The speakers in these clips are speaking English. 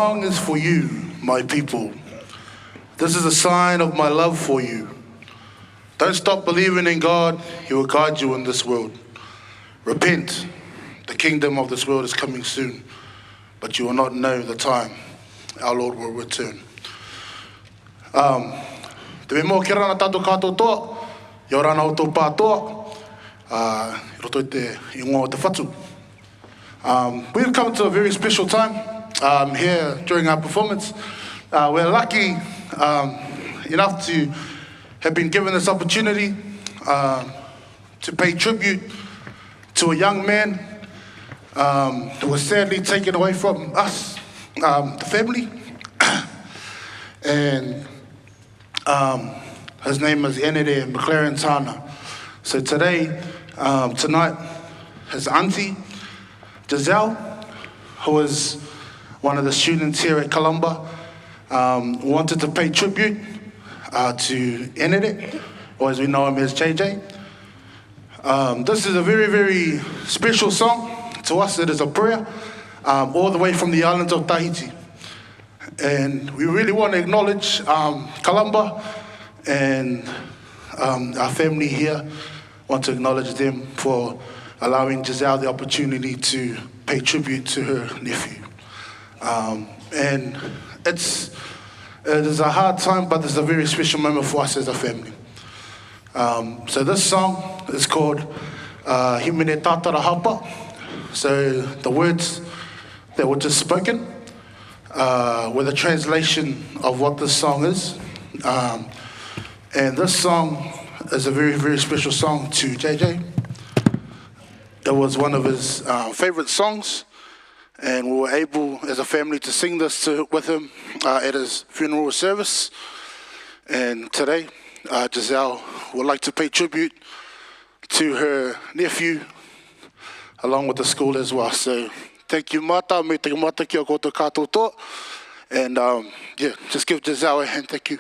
song is for you, my people. This is a sign of my love for you. Don't stop believing in God. He will guide you in this world. Repent. The kingdom of this world is coming soon, but you will not know the time our Lord will return. Te vimeo ki rana tātou kātou toa, i o rana o tō pātoa, i roto i te ingoa o te whatu. We've come to a very special time here during our performance. We're lucky enough to have been given this opportunity to pay tribute to a young man who was sadly taken away from us, the family. And his name is Haere McLaren Tana. So today, tonight, his auntie, Giselle, who is one of the students here at Columba, wanted to pay tribute to Haere, or as we know him as JJ. This is a very, very special song. To us, it is a prayer, all the way from the islands of Tahiti. And we really want to acknowledge Columba and our family here. Want to acknowledge them for allowing Giselle the opportunity to pay tribute to her nephew. And it is a hard time, but it's a very special moment for us as a family. So this song is called Himene Tātara Hapa. So the words that were just spoken with a translation of what this song is. And this song is a very, very special song to JJ. It was one of his favorite songs, and we were able as a family to sing this with him at his funeral service. And today, Giselle would like to pay tribute to her nephew along with the school as well. So thank you, Mata, me te mata ki o koutou kātou toa. And yeah, just give Giselle a hand. Thank you.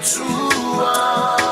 Tua